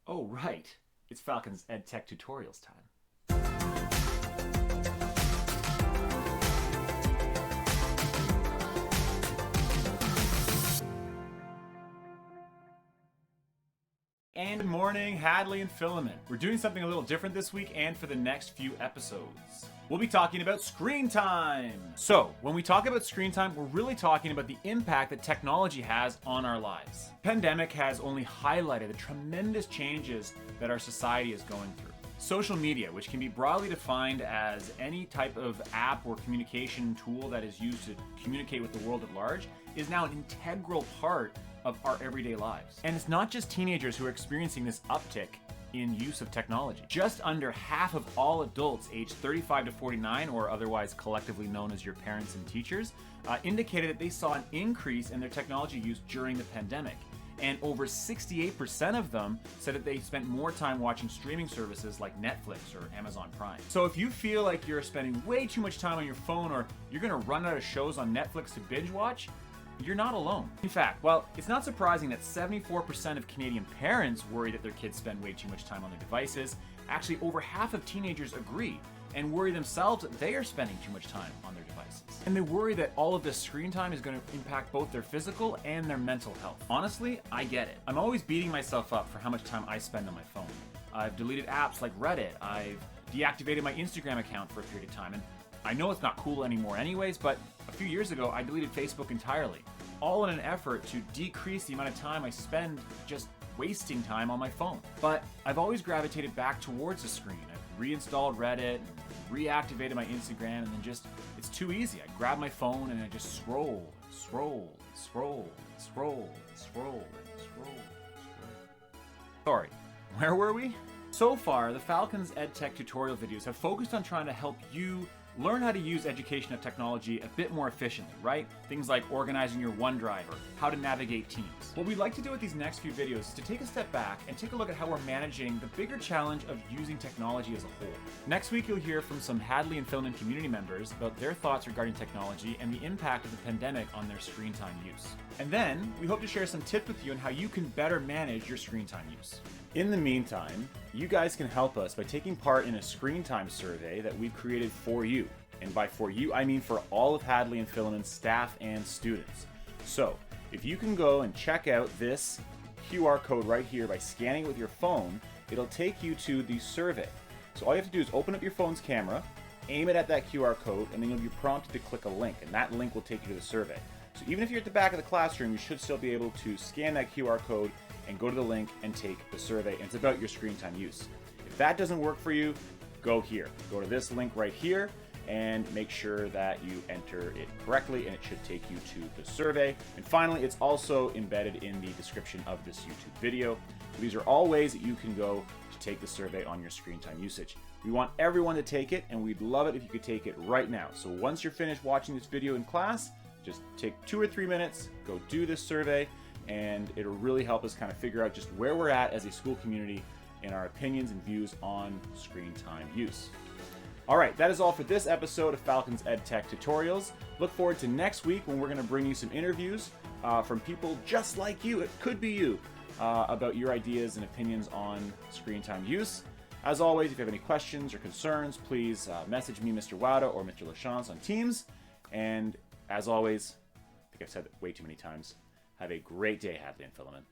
Oh, right. It's Falcons Ed Tech Tutorials time. And good morning, Hadley and Philemon. We're doing something a little different this week and for the next few episodes. We'll be talking about screen time. So, when we talk about screen time, we're really talking about the impact that technology has on our lives. The pandemic has only highlighted the tremendous changes that our society is going through. Social media, which can be broadly defined as any type of app or communication tool that is used to communicate with the world at large, is now an integral part of our everyday lives. And it's not just teenagers who are experiencing this uptick in use of technology. Just under half of all adults aged 35 to 49, or otherwise collectively known as your parents and teachers, indicated that they saw an increase in their technology use during the pandemic. And over 68% of them said that they spent more time watching streaming services like Netflix or Amazon Prime. So if you feel like you're spending way too much time on your phone, or you're gonna run out of shows on Netflix to binge watch, you're not alone. In fact, well, it's not surprising that 74% of Canadian parents worry that their kids spend way too much time on their devices. Actually, over half of teenagers agree and worry themselves that they are spending too much time on their devices. And they worry that all of this screen time is going to impact both their physical and their mental health. Honestly, I get it. I'm always beating myself up for how much time I spend on my phone. I've deleted apps like Reddit. I've deactivated my Instagram account for a period of time. And I know it's not cool anymore anyways, but a few years ago, I deleted Facebook entirely, all in an effort to decrease the amount of time I spend just wasting time on my phone. But I've always gravitated back towards the screen. I've reinstalled Reddit, reactivated my Instagram, and then it's too easy. I grab my phone and I just scroll. Sorry, where were we? So far, the Falcons EdTech tutorial videos have focused on trying to help you learn how to use education of technology a bit more efficiently, right? Things like organizing your OneDrive or how to navigate Teams. What we'd like to do with these next few videos is to take a step back and take a look at how we're managing the bigger challenge of using technology as a whole. Next week, you'll hear from some Hadley and Philemon community members about their thoughts regarding technology and the impact of the pandemic on their screen time use. And then, we hope to share some tips with you on how you can better manage your screen time use. In the meantime, you guys can help us by taking part in a screen time survey that we've created for you. And by for you, I mean for all of Hadley and Philemon's staff and students. So, if you can go and check out this QR code right here by scanning it with your phone, it'll take you to the survey. So all you have to do is open up your phone's camera, aim it at that QR code, and then you'll be prompted to click a link, and that link will take you to the survey. So even if you're at the back of the classroom, you should still be able to scan that QR code and go to the link and take the survey, and it's about your screen time use. If that doesn't work for you, go here. Go to this link right here and make sure that you enter it correctly, and it should take you to the survey. And finally, it's also embedded in the description of this YouTube video. So these are all ways that you can go to take the survey on your screen time usage. We want everyone to take it, and we'd love it if you could take it right now. So once you're finished watching this video in class, just take 2 or 3 minutes, go do this survey, and it'll really help us kind of figure out just where we're at as a school community in our opinions and views on screen time use. All right, that is all for this episode of Falcons EdTech Tutorials. Look forward to next week when we're going to bring you some interviews from people just like you, it could be you, about your ideas and opinions on screen time use. As always, if you have any questions or concerns, please message me, Mr. Wada, or Mr. LaChance on Teams. And as always, I think I've said that way too many times, have a great day, Hadley and Philemon.